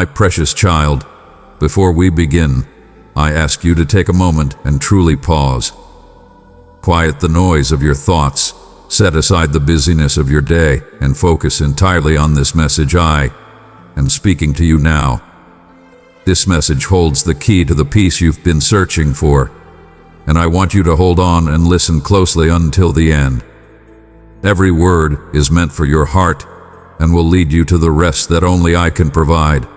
My precious child, before we begin, I ask you to take a moment and truly pause. Quiet the noise of your thoughts, set aside the busyness of your day, and focus entirely on this message I am speaking to you now. This message holds the key to the peace you've been searching for, and I want you to hold on and listen closely until the end. Every word is meant for your heart and will lead you to the rest that only I can provide.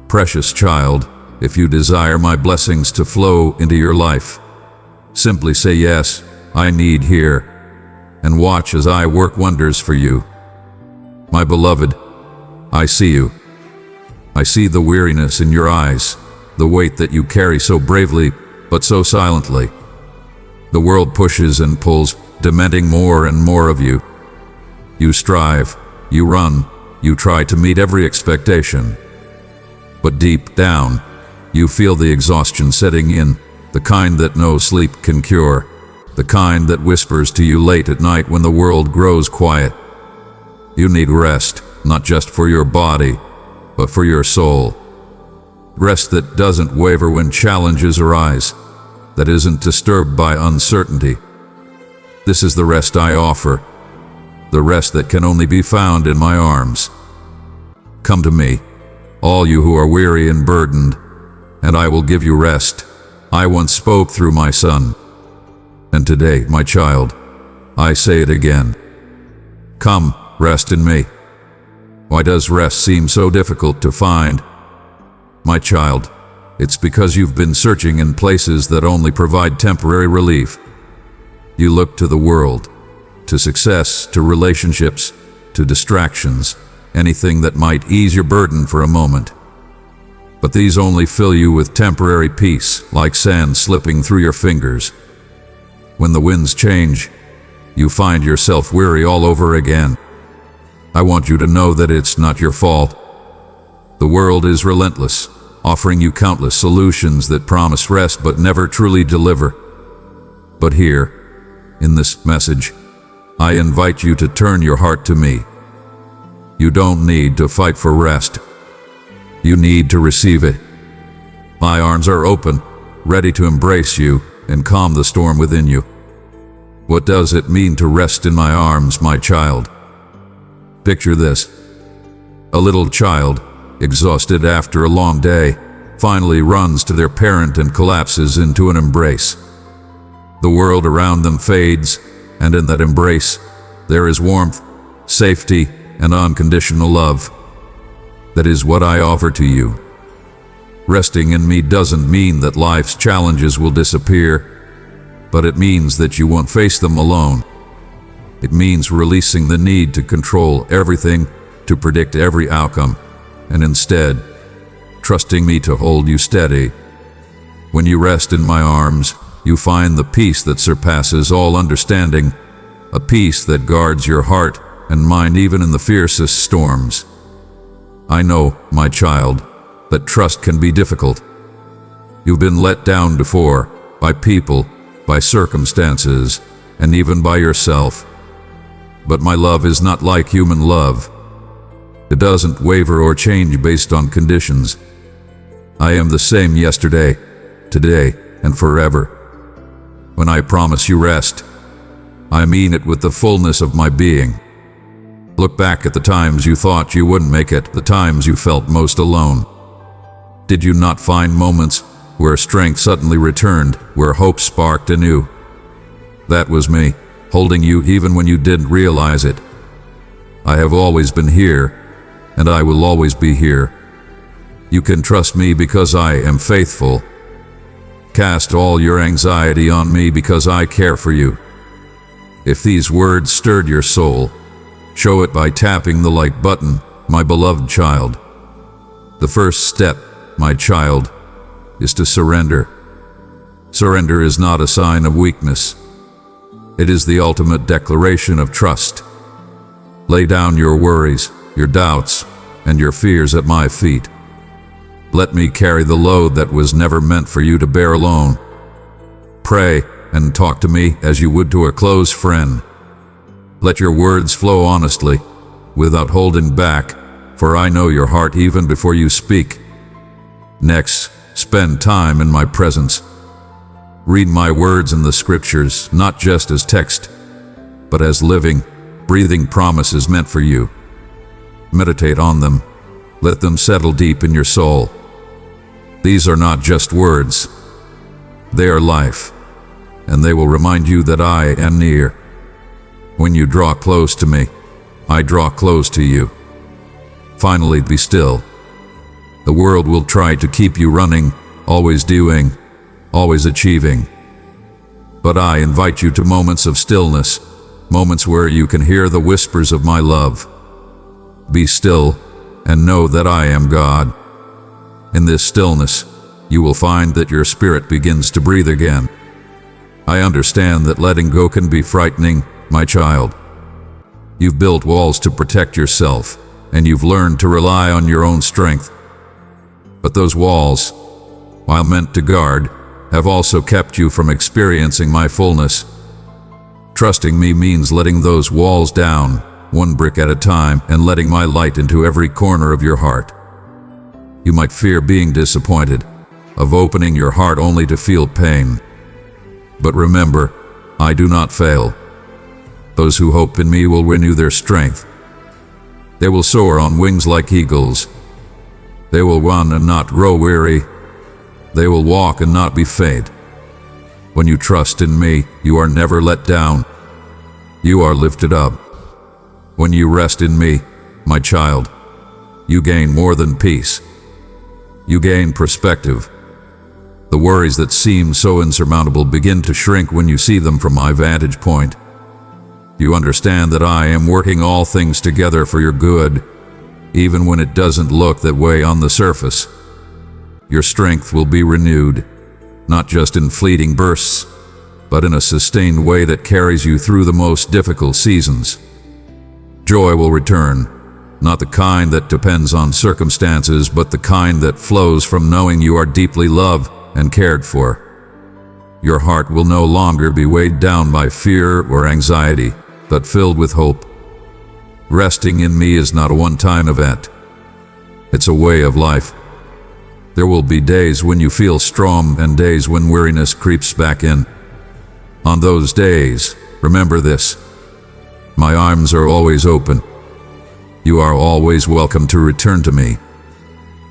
Precious child, if you desire my blessings to flow into your life, simply say yes, I need here, and watch as I work wonders for you. My beloved, I see you. I see the weariness in your eyes, the weight that you carry so bravely but so silently. The world pushes and pulls, demanding more and more of you. You strive, you run, you try to meet every expectation. But deep down, you feel the exhaustion setting in, the kind that no sleep can cure, the kind that whispers to you late at night when the world grows quiet. You need rest, not just for your body, but for your soul. Rest that doesn't waver when challenges arise, that isn't disturbed by uncertainty. This is the rest I offer, the rest that can only be found in my arms. Come to me, all you who are weary and burdened, and I will give you rest. I once spoke through my Son, and today, my child, I say it again. Come, rest in me. Why does rest seem so difficult to find? My child, it's because you've been searching in places that only provide temporary relief. You look to the world, to success, to relationships, to distractions, anything that might ease your burden for a moment. But these only fill you with temporary peace, like sand slipping through your fingers. When the winds change, you find yourself weary all over again. I want you to know that it's not your fault. The world is relentless, offering you countless solutions that promise rest but never truly deliver. But here, in this message, I invite you to turn your heart to me. You don't need to fight for rest. You need to receive it. My arms are open, ready to embrace you and calm the storm within you. What does it mean to rest in my arms, my child? Picture this. A little child, exhausted after a long day, finally runs to their parent and collapses into an embrace. The world around them fades, and in that embrace, there is warmth, safety, and unconditional love. That is what I offer to you. Resting in me doesn't mean that life's challenges will disappear, but it means that you won't face them alone. It means releasing the need to control everything, to predict every outcome, and instead, trusting me to hold you steady. When you rest in my arms, you find the peace that surpasses all understanding, a peace that guards your heart and mind even in the fiercest storms. I know, my child, that trust can be difficult. You've been let down before, by people, by circumstances, and even by yourself. But my love is not like human love. It doesn't waver or change based on conditions. I am the same yesterday, today, and forever. When I promise you rest, I mean it with the fullness of my being. Look back at the times you thought you wouldn't make it, the times you felt most alone. Did you not find moments where strength suddenly returned, where hope sparked anew? That was me, holding you even when you didn't realize it. I have always been here, and I will always be here. You can trust me because I am faithful. Cast all your anxiety on me because I care for you. If these words stirred your soul, show it by tapping the like button, my beloved child. The first step, my child, is to surrender. Surrender is not a sign of weakness. It is the ultimate declaration of trust. Lay down your worries, your doubts, and your fears at my feet. Let me carry the load that was never meant for you to bear alone. Pray and talk to me as you would to a close friend. Let your words flow honestly, without holding back, for I know your heart even before you speak. Next, spend time in my presence. Read my words in the scriptures, not just as text, but as living, breathing promises meant for you. Meditate on them. Let them settle deep in your soul. These are not just words. They are life, and they will remind you that I am near. When you draw close to me, I draw close to you. Finally, be still. The world will try to keep you running, always doing, always achieving. But I invite you to moments of stillness, moments where you can hear the whispers of my love. Be still and know that I am God. In this stillness, you will find that your spirit begins to breathe again. I understand that letting go can be frightening, my child. You've built walls to protect yourself, and you've learned to rely on your own strength. But those walls, while meant to guard, have also kept you from experiencing my fullness. Trusting me means letting those walls down, one brick at a time, and letting my light into every corner of your heart. You might fear being disappointed, of opening your heart only to feel pain. But remember, I do not fail. Those who hope in me will renew their strength. They will soar on wings like eagles. They will run and not grow weary. They will walk and not be faint. When you trust in me, you are never let down. You are lifted up. When you rest in me, my child, you gain more than peace. You gain perspective. The worries that seem so insurmountable begin to shrink when you see them from my vantage point. You understand that I am working all things together for your good, even when it doesn't look that way on the surface. Your strength will be renewed, not just in fleeting bursts, but in a sustained way that carries you through the most difficult seasons. Joy will return, not the kind that depends on circumstances, but the kind that flows from knowing you are deeply loved and cared for. Your heart will no longer be weighed down by fear or anxiety, but filled with hope. Resting in me is not a one-time event. It's a way of life. There will be days when you feel strong and days when weariness creeps back in. On those days, remember this: my arms are always open. You are always welcome to return to me.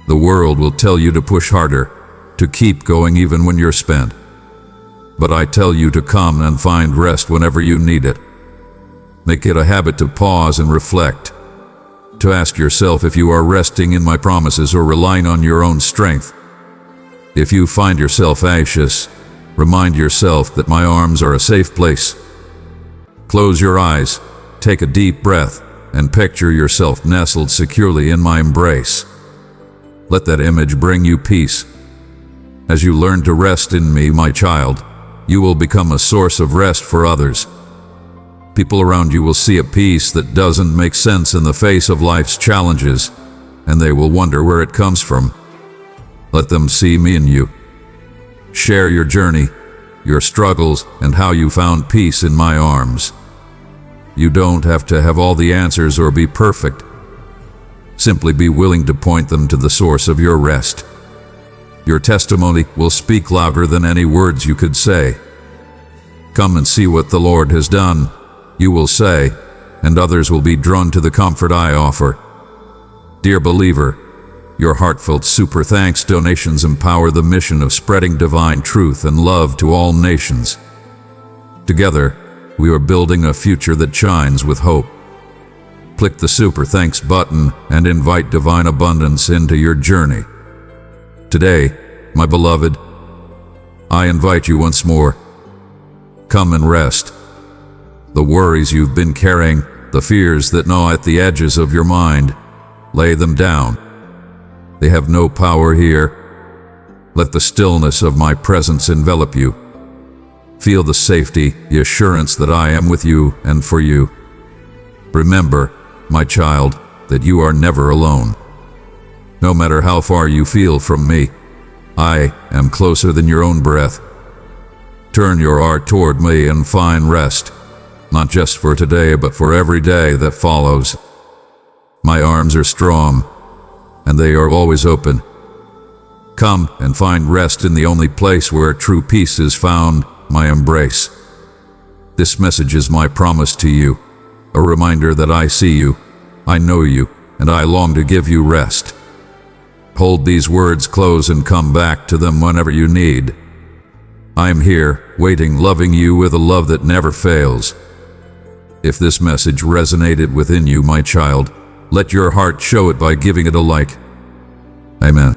The world will tell you to push harder, to keep going even when you're spent. But I tell you to come and find rest whenever you need it. Make it a habit to pause and reflect, to ask yourself if you are resting in my promises or relying on your own strength. If you find yourself anxious, remind yourself that my arms are a safe place. Close your eyes, take a deep breath, and picture yourself nestled securely in my embrace. Let that image bring you peace. As you learn to rest in me, my child, you will become a source of rest for others. People around you will see a peace that doesn't make sense in the face of life's challenges, and they will wonder where it comes from. Let them see me in you. Share your journey, your struggles, and how you found peace in my arms. You don't have to have all the answers or be perfect. Simply be willing to point them to the source of your rest. Your testimony will speak louder than any words you could say. Come and see what the Lord has done, you will say, and others will be drawn to the comfort I offer. Dear believer, your heartfelt super thanks donations empower the mission of spreading divine truth and love to all nations. Together, we are building a future that shines with hope. Click the super thanks button and invite divine abundance into your journey. Today, my beloved, I invite you once more. Come and rest. The worries you've been carrying, the fears that gnaw at the edges of your mind, lay them down. They have no power here. Let the stillness of my presence envelop you. Feel the safety, the assurance that I am with you and for you. Remember, my child, that you are never alone. No matter how far you feel from me, I am closer than your own breath. Turn your heart toward me and find rest, not just for today, but for every day that follows. My arms are strong, and they are always open. Come and find rest in the only place where true peace is found, my embrace. This message is my promise to you, a reminder that I see you, I know you, and I long to give you rest. Hold these words close and come back to them whenever you need. I am here, waiting, loving you with a love that never fails. If this message resonated within you, my child, let your heart show it by giving it a like. Amen.